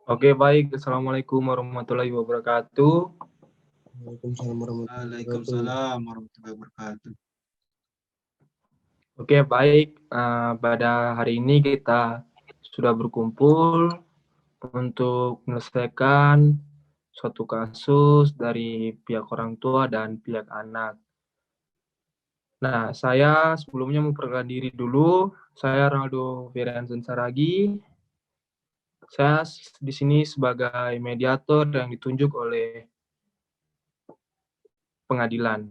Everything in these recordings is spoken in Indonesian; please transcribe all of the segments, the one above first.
Oke, baik. Assalamualaikum warahmatullahi wabarakatuh. Waalaikumsalam warahmatullahi wabarakatuh. Waalaikumsalam warahmatullahi wabarakatuh. Oke, baik. Pada hari ini kita sudah berkumpul untuk menyelesaikan suatu kasus dari pihak orang tua dan pihak anak. Nah, saya sebelumnya memperkenalkan diri dulu. Saya Ronaldo Feriansen Saragi. Saya di sini sebagai mediator yang ditunjuk oleh pengadilan.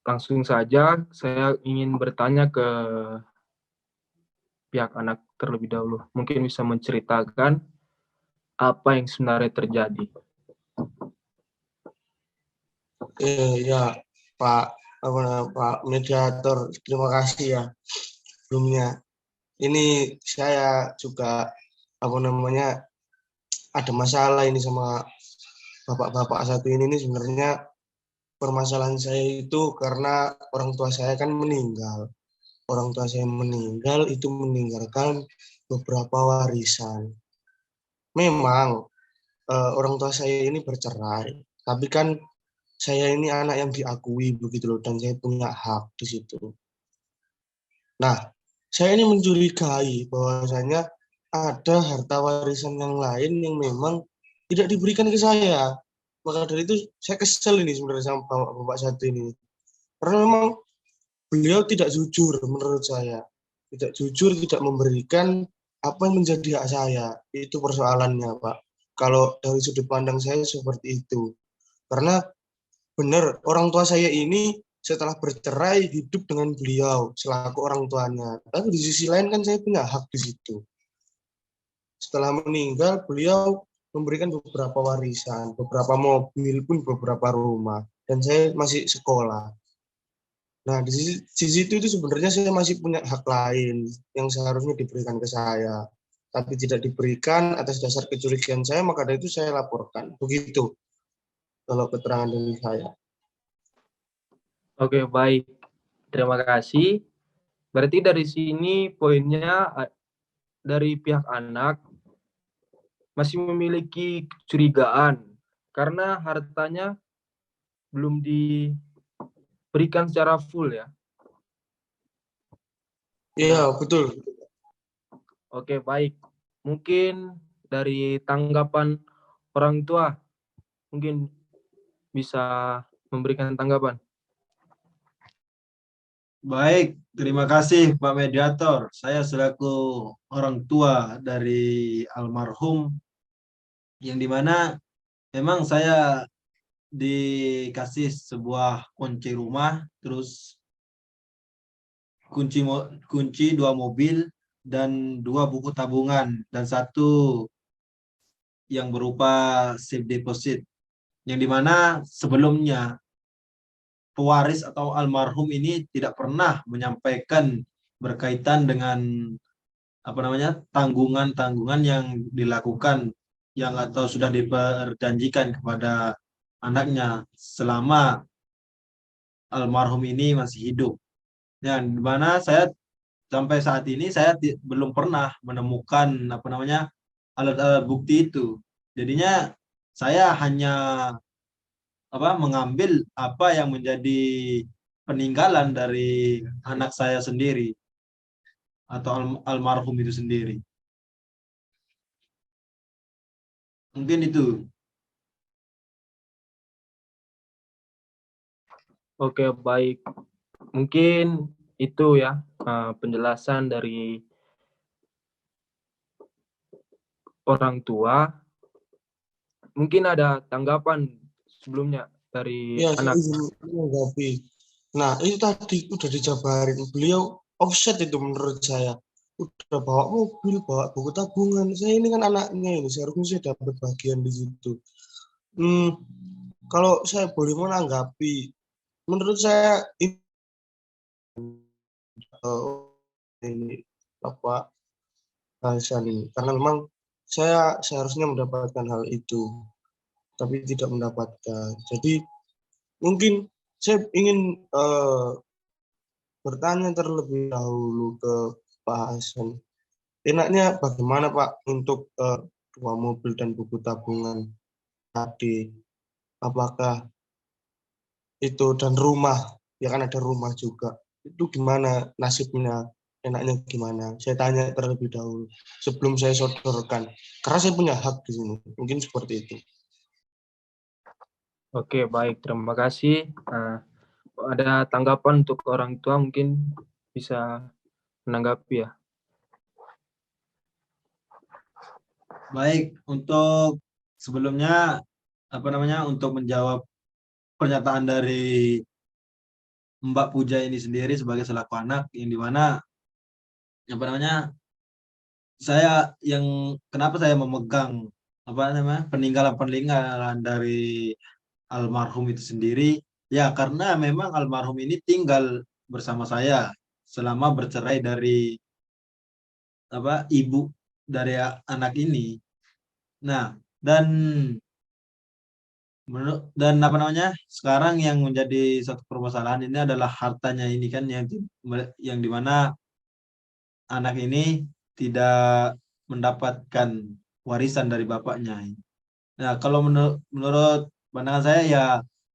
Langsung saja saya ingin bertanya ke pihak anak terlebih dahulu. Mungkin bisa menceritakan apa yang sebenarnya terjadi. Ya, Pak Mediator, terima kasih ya sebelumnya. Ini saya juga ada masalah ini sama bapak-bapak satu ini sebenarnya permasalahan saya itu karena orang tua saya kan meninggal. Orang tua saya meninggal itu meninggalkan beberapa warisan. Memang orang tua saya ini bercerai, tapi kan saya ini anak yang diakui begitu loh, dan saya punya hak di situ. Nah, saya ini mencurigai bahwasanya ada harta warisan yang lain yang memang tidak diberikan ke saya. Maka dari itu saya kesel ini sebenarnya sama bapak satu ini. Karena memang beliau tidak jujur menurut saya. Tidak jujur, tidak memberikan apa yang menjadi hak saya. Itu persoalannya, Pak. Kalau dari sudut pandang saya seperti itu. Karena benar, orang tua saya ini setelah bercerai hidup dengan beliau selaku orang tuanya. Tapi di sisi lain kan saya punya hak di situ. Setelah meninggal, beliau memberikan beberapa warisan, beberapa mobil pun beberapa rumah. Dan saya masih sekolah. Nah, di situ itu sebenarnya saya masih punya hak lain yang seharusnya diberikan ke saya. Tapi tidak diberikan atas dasar kecurigaan saya, maka dari itu saya laporkan. Begitu kalau keterangan dari saya. Oke, baik. Terima kasih. Berarti dari sini poinnya dari pihak anak masih memiliki kecurigaan karena hartanya belum diberikan secara full ya. Iya, Nah, betul. oke, baik. Mungkin dari tanggapan orang tua, mungkin bisa memberikan tanggapan. Baik, terima kasih Pak Mediator. Saya selaku orang tua dari almarhum yang dimana memang saya dikasih sebuah kunci rumah, terus kunci dua mobil dan dua buku tabungan dan satu yang berupa safe deposit. Yang dimana sebelumnya pewaris atau almarhum ini tidak pernah menyampaikan berkaitan dengan tanggungan-tanggungan yang dilakukan yang atau sudah diperjanjikan kepada anaknya selama almarhum ini masih hidup. Dan di mana saya sampai saat ini saya belum pernah menemukan alat-alat bukti itu. Jadinya saya hanya mengambil apa yang menjadi peninggalan dari anak saya sendiri atau almarhum itu sendiri. Mungkin itu. Oke, baik. Mungkin itu ya penjelasan dari orang tua. Mungkin ada tanggapan sebelumnya dari Ya, saya anak. izin menanggapi. Nah, itu tadi udah dijabarin. Beliau offset itu menurut saya. Udah bawa mobil, bawa buku tabungan. Saya ini kan anaknya ini, seharusnya saya dapat bagian di situ. Hmm, kalau saya boleh menanggapi, menurut saya ini apa bahasan ini. Karena memang saya seharusnya mendapatkan hal itu, tapi tidak mendapatkan. Jadi mungkin saya ingin bertanya terlebih dahulu ke Pak Hasan. enaknya bagaimana Pak untuk dua mobil dan buku tabungan tadi? Apakah itu dan rumah, ya kan ada rumah juga. Itu gimana nasibnya? Enaknya gimana? Saya tanya terlebih dahulu sebelum saya sodorkan. Karena saya punya hak di sini. Mungkin seperti itu. Oke, baik. Terima kasih. Nah, ada tanggapan untuk orang tua mungkin bisa menanggapi ya. Baik, untuk sebelumnya untuk menjawab pernyataan dari Mbak Puja ini sendiri sebagai selaku anak yang dimana saya kenapa saya memegang peninggalan dari almarhum itu sendiri, ya karena memang almarhum ini tinggal bersama saya selama bercerai dari ibu dari anak ini. Nah, dan sekarang yang menjadi satu permasalahan ini adalah hartanya ini kan yang dimana anak ini tidak mendapatkan warisan dari bapaknya. Nah, kalau menurut pandangan saya ya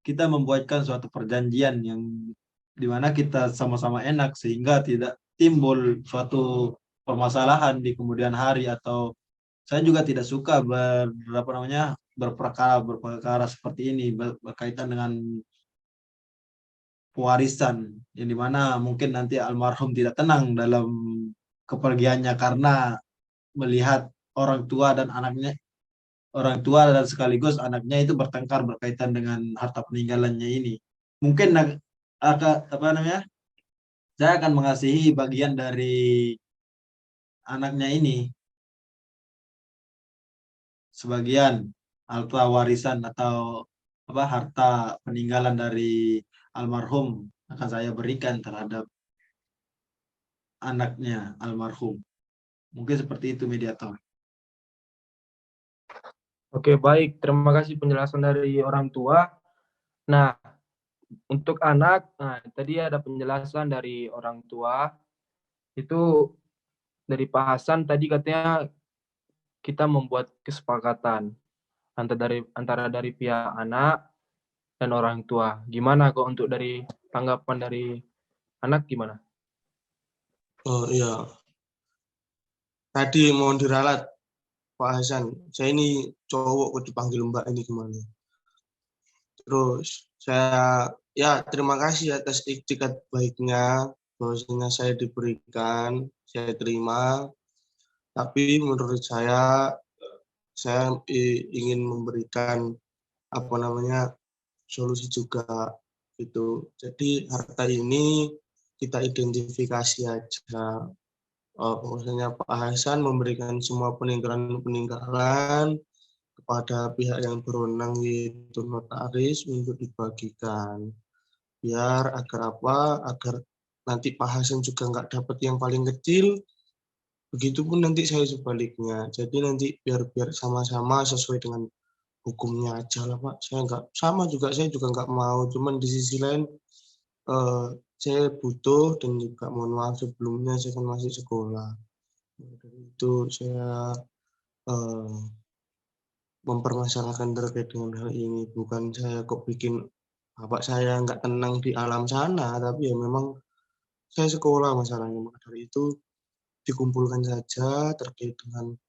kita membuatkan suatu perjanjian yang dimana kita sama-sama enak sehingga tidak timbul suatu permasalahan di kemudian hari, atau saya juga tidak suka berperkara seperti ini berkaitan dengan pewarisan yang dimana mungkin nanti almarhum tidak tenang dalam kepergiannya karena melihat orang tua dan sekaligus anaknya itu bertengkar berkaitan dengan harta peninggalannya ini. Mungkin saya akan mengasihi bagian dari anaknya ini sebagian harta warisan atau harta peninggalan dari almarhum akan saya berikan terhadap anaknya almarhum. Mungkin seperti itu, mediator. Oke, baik. Terima kasih penjelasan dari orang tua. Nah, untuk anak, tadi ada penjelasan dari orang tua. Itu dari Pak Hasan tadi katanya kita membuat kesepakatan antara dari pihak anak dan orang tua. Gimana kok untuk dari tanggapan dari anak gimana? Oh iya, tadi mohon diralat Pak Hasan. Saya ini cowok kok dipanggil Mbak ini gimana? Terus saya ya terima kasih atas iktikat baiknya bahwasanya saya diberikan, saya terima. Tapi menurut saya ingin memberikan apa namanya solusi juga gitu. Jadi harta ini kita identifikasi aja. Maksudnya Pak Hasan memberikan semua peninggalan kepada pihak yang berwenang yaitu notaris untuk dibagikan. Biar agar apa? Agar nanti Pak Hasan juga nggak dapat yang paling kecil, begitupun nanti saya sebaliknya. Jadi nanti biar sama-sama sesuai dengan hukumnya aja lah Pak. Saya nggak sama juga, saya juga nggak mau. Cuman di sisi lain saya butuh dan juga mohon maaf sebelumnya saya kan masih sekolah. Dari itu saya eh, mempermasalahkan terkait dengan hal ini. Bukan saya kok bikin bapak saya nggak tenang di alam sana, tapi ya memang saya sekolah masalahnya. Maka dari itu dikumpulkan saja terkait dengan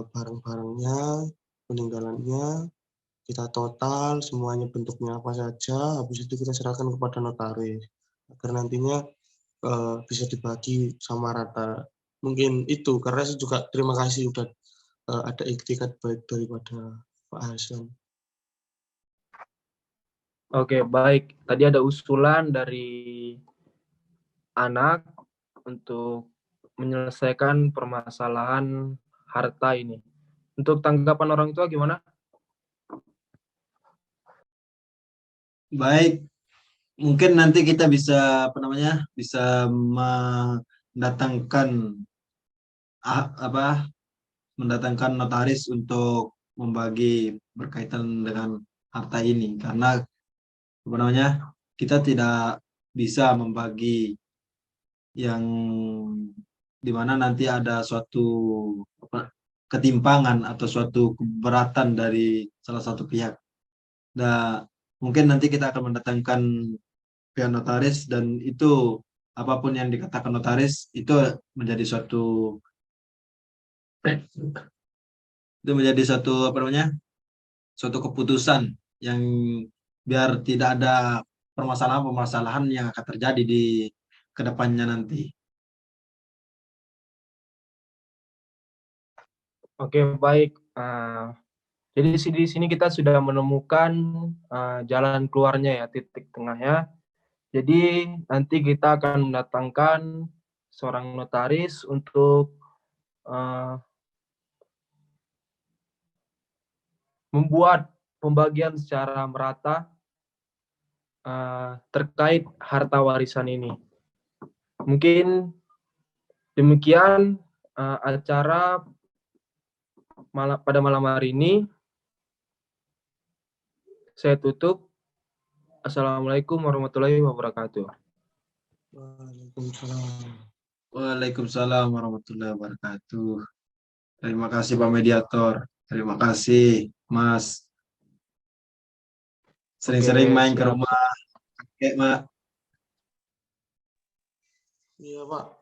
barang-barangnya, peninggalannya, kita total semuanya bentuknya apa saja, habis itu kita serahkan kepada notaris agar nantinya bisa dibagi sama rata. Mungkin itu karena saya juga terima kasih udah ada iktikat baik daripada Pak Hasan. Oke, baik. Tadi ada usulan dari anak untuk menyelesaikan permasalahan harta ini. Untuk tanggapan orang tua gimana? Baik, mungkin nanti kita bisa bisa mendatangkan mendatangkan notaris untuk membagi berkaitan dengan harta ini, karena kita tidak bisa membagi yang di mana nanti ada suatu ketimpangan atau suatu keberatan dari salah satu pihak. Nah, mungkin nanti kita akan mendatangkan pihak notaris dan itu apapun yang dikatakan notaris itu menjadi suatu apa namanya? Suatu keputusan yang biar tidak ada permasalahan-permasalahan yang akan terjadi di kedepannya nanti. Oke, baik. Jadi di sini kita sudah menemukan jalan keluarnya ya, titik tengahnya. Jadi nanti kita akan mendatangkan seorang notaris untuk membuat pembagian secara merata terkait harta warisan ini. Mungkin demikian acara pada malam hari ini. Saya tutup. Assalamualaikum warahmatullahi wabarakatuh. Waalaikumsalam. Waalaikumsalam warahmatullahi wabarakatuh. Terima kasih Pak Mediator. Terima kasih Mas. Sering-sering main ke rumah kakek, Mak. Iya, Pak.